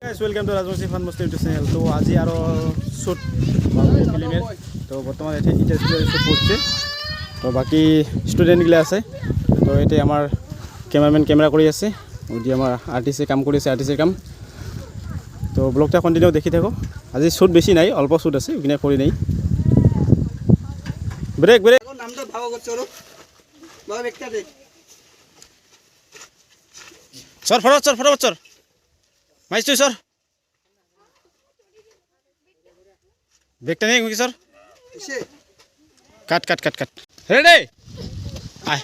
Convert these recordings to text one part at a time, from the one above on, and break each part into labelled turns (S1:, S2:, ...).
S1: Guys, welcome to Rajvanshi Fun Must YouTube channel. तो आज ही आरो शूट फिल्मेर तो বর্তমান এতে ইটা শুট করছে তো বাকি স্টুডেন্ট গুলা আছে তো এতে আমার ক্যামেরাম্যান ক্যামেরা কৰি আছে ওদি আমার আর্টিস্টে কাম কৰিছে আর্টিস্টের কাম তো ব্লগটা কন্টিনিউ দেখি থাকো আজি শুট বেশি নাই অল্প শুট আছে ওখানে কৰি নাই ব্রেক ব্রেক
S2: নামটা ভাগ করছো রে বাবা একটা দে
S1: সর ফটাফট সর মাইস তুই সর ব্রেকটা নেই কি সর
S2: এসে
S1: কাট রেডি আয়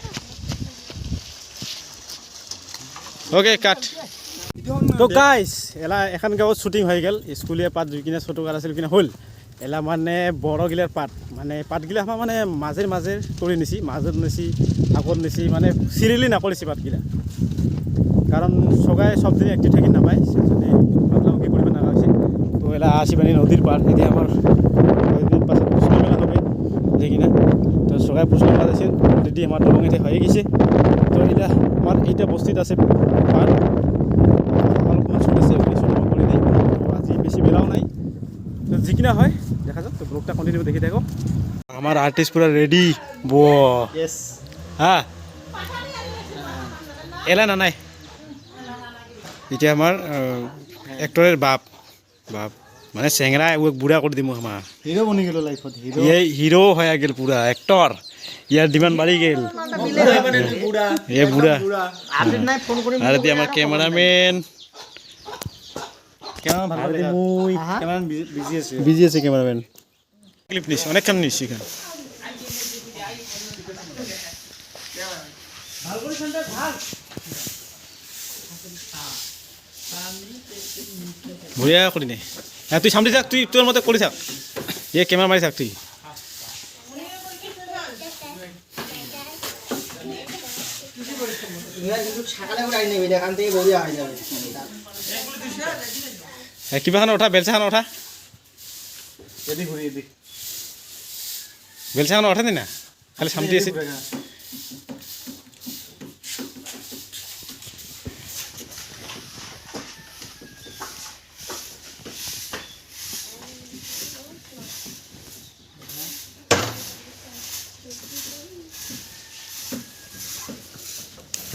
S1: ওকে কাট তো গাইস এলা এখন গাঁৱত শুটিং হৈ গেল স্কুলীয়া পাত দুই কিনা ছোটো কাৰ আছিল কিনা হ'ল এলা মানে বড় গিলাৰ পাত মানে পাতগিলা আমাৰ মানে মাজে কৰি নিছি মাজত নিছি আগত নিছি মানে সিৰিয়েলি নকৰিছি পাতগিলা কাৰণ সগাই সব দিন একটি থাকি নাপায় সেজন্য ভাবলাম কি কৰিব না হৈছে তো এলা আশিবানী নদীৰ পাৰ এতিয়া আমাৰ কয়েকদিন পাছত প্রশ্ন মেলা হবে দেখি না তো সগাই প্রশ্ন মেলা আছিল অলরেডি আমার দলং এতে হয়ে গেছে তো এটা আমার এইটা বস্তিত আছে পার অলপমান ছোট আছে ওই ছোট করে দেই তো আজি বেশি বেলাও নাই তো যিকিনা হয় দেখা যাক তো ব্লগটা কন্টিনিউ দেখি থাকো আমার আর্টিস্ট পুরো রেডি বো
S2: यस
S1: হ্যাঁ এলা না নাই এটা আমার অ্যাক্টরের বাপ মানে চেংরা বুড়া করে দিমু আমার
S2: হিরো বনি গেল লাইফত হিরো
S1: এই হিরো হয়ে গেল পুরা অ্যাক্টর ইয়ার ডিমান্ড বাড়ি গেল
S2: বুড়া
S1: এ বুড়া
S2: আপডেট নাই ফোন করে
S1: আর দি আমার ক্যামেরাম্যান
S2: কেমন ভালো
S1: আর দি
S2: লাগে
S1: মুই
S2: কেমন বিজি আছে
S1: বিজি আছে ক্যামেরাম্যান ক্লিপ নিছি অনেকক্ষণ নিছি এখানে বঢ়িয়া কৰি নে হ্যাঁ তুই সামনে থাক তুই তোর মতো করে থাক এ ক্যামেরা মারি থাক তুই
S2: সকালে করে আইনি ভিডিও কান থেকে বড়িয়া হয়ে যাবে
S1: কিবা খান ওঠা বেলচা খান ওঠা
S2: এদি ঘুরি এদি
S1: বেলচা খান ওঠা নি না খালি সামনে আছে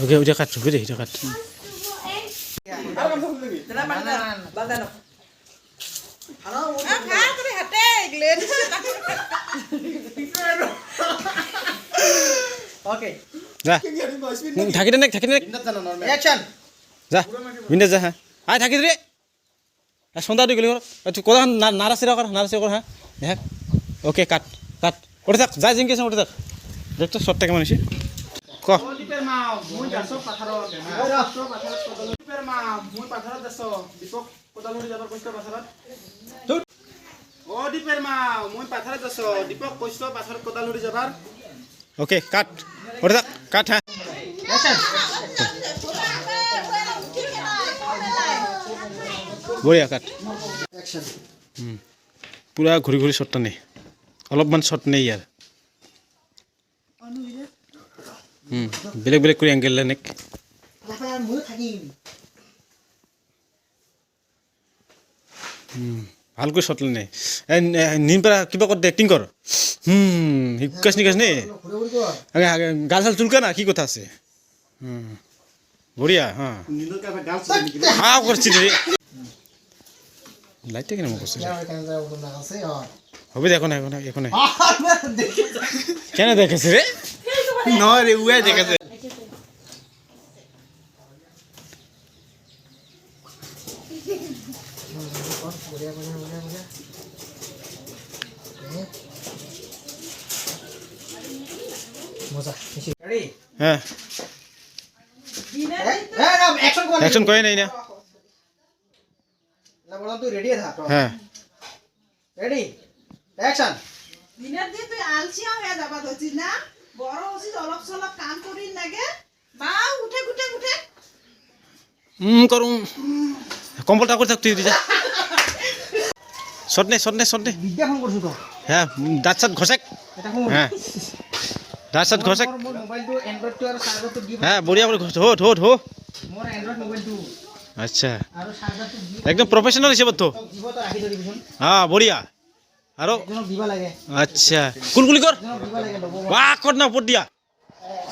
S1: ওকে ওটা কাট ওকে এটা কাট
S2: ওকে
S1: যা থাকি দে
S2: অ্যাকশন
S1: যা বিন্দাস যা হ্যাঁ আয় থাকি রে সন্ধ্যা দুই গেলি তুই কোথা নারাসিরা কর হ্যাঁ দেখ ওকে কাট ওঠে থাক যাই জিঙ্কেছে ওঠে থাক দেখ তো শর্টটা কেমন আছে ক
S2: দীপের মা মুই যাস পাথরত দীপের মা মুই পাথরত যাস দীপক কোদালুরি যাবার কষ্ট পাথরত ও দীপের মা মুই পাথরত যাস দীপক কষ্ট পাথরত কোদালুরি যাবার
S1: ওকে কাট ওঠে থাক কাট হ্যাঁ
S2: অ্যাকশন
S1: বঢ়িয়া কাট
S2: অ্যাকশন
S1: পুৰা ঘূৰি শৰ্টটা নেই অলপমান শৰ্ট নেই ইয়াৰ বেলেগ কৰি এংগেল নেক
S2: লাফার মুই থাকিম
S1: ভালকৈ শৰ্ট নেই নিন পৰা কিবা কৰ এক্টিং কৰ শিকাছ নিকাছ নে গাল চাল চুলকা না কি কথা আছে বঢ়িয়া হা
S2: নিদর কাফে গাল
S1: হাও করছি রে লাইটটা কেন করছিস হবে দেখো না এখন কেন দেখেছে রে
S2: নয় রে উয়ে দেখেছে মজা রেডি
S1: হ্যাঁ অ্যাকশন করে নাই না
S2: না বলো তুই রেডি থাক
S1: হ্যাঁ
S2: রেডি অ্যাকশন
S3: দিনের দিন তুই আলসিয়া হয়ে যাবা ধরছিস না বড় হচ্ছিস অলপ সলপ কাম করিস নাগে বা উঠে
S1: করুম কম্বলটা করে থাক তুই যা শর্ট নে
S2: বিদ্যা ফোন করছু তো
S1: হ্যাঁ দাঁত সাত ঘষেক
S2: এটা কোন
S1: হ্যাঁ দাঁত সাত ঘষেক
S2: মোর মোবাইল তো অ্যান্ড্রয়েড তো আর চার্জার তো দি
S1: হ্যাঁ বঢ়িয়া করে হো
S2: মোর অ্যান্ড্রয়েড মোবাইল তো
S1: আচ্ছা
S2: আৰু চাৰ্জাৰটো
S1: একদম প্ৰফেশ্যনেল হিচাপত তো
S2: দিব তই ৰাখি থৈ দিবিচোন
S1: হা বঢ়িয়া আৰু
S2: এজনক দিব লাগে
S1: আচ্ছা কুলকুলি কৰ
S2: এজনক দিব লাগে ল'ব
S1: বাহ কৰ না ওপৰত দিয়া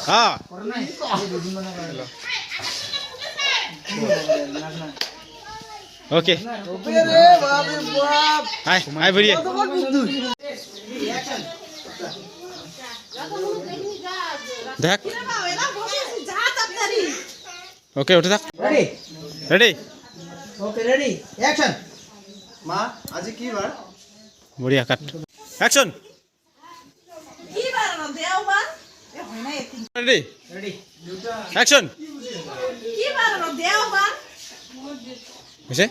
S1: হা
S2: কৰা নাই এই দুদিনমানৰ কাৰণে লাগ নাই
S1: ওকে
S2: ৰে বাপ ৰে বাপ
S1: হাই হাই বঢ়িয়া দেখ
S3: এলা বসে আছি যা তাড়াতাড়ি
S1: ওকে উঠে থাক
S2: ready
S1: ready
S2: okay ready action মা আজি কি বার
S1: বঢ়িয়া কাট অ্যাকশন
S3: কি বার না দেওবার এ হয় না এতি
S1: রেডি
S2: রেডি
S1: অ্যাকশন
S3: কি বার না দেওবার
S1: হইছে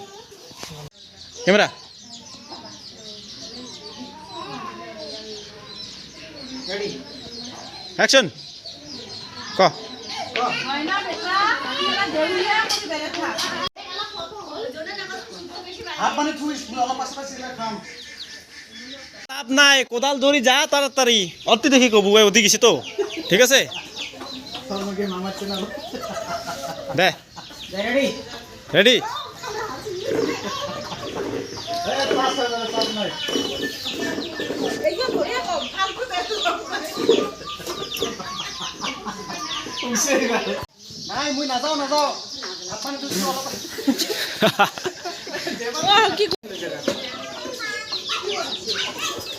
S1: ক্যামেরা
S2: রেডি
S1: অ্যাকশন ক
S3: হয় না বেটা এলা দেউলিয়া কই বেরে থাক
S2: হাত মানে তুই অলপ পাশে পাশে খাম
S1: তাপ নাই কোদাল ধরি যা তাড়াতাড়ি অতি দেখি কবু অতি গেছে তো ঠিক আছে
S2: তোর মগে মামার চেনা
S1: দে
S2: রেডি
S1: রেডি
S2: এ পাস হয়ে গেল সব নয়
S3: এই যে ধরে কম ফালতু বেতু
S2: নাই মুই নাযাও নাযাও হাত মানে তুই অলপ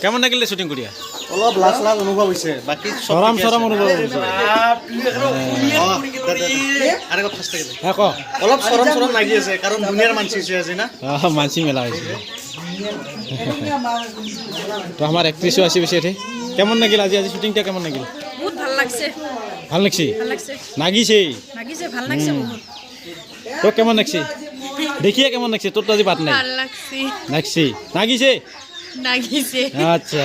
S1: কেমন লাগিলে শুটিং করিয়া
S2: অলপ লাজ লাজ অনুভৱ হৈছে বাকি
S1: সরম সরম অনুভব হ্যাঁ ক
S2: অলপ সৰম সৰম লাগি আছে কাৰণ দুনিয়াৰ মানসি হৈছে আজি না
S1: মানসি মেলা হয়েছে তো আমার একট্রিসও আসি বেশি এঠে কেমন লাগিল আজি আজি শুটিংটা কেমন লাগিল
S4: বহুত ভাল লাগছে
S1: ভাল লাগছি
S4: ভাল লাগছে
S1: নাগিছে
S4: লাগিছে ভাল লাগছে বহুত
S1: তো কেমন লাগছি দেখিয়ে কেমন লাগছে তোর তো আজি বাত নাই
S4: ভাল লাগছে
S1: লাগছি নাগিছে
S4: লাগিছে
S1: আচ্ছা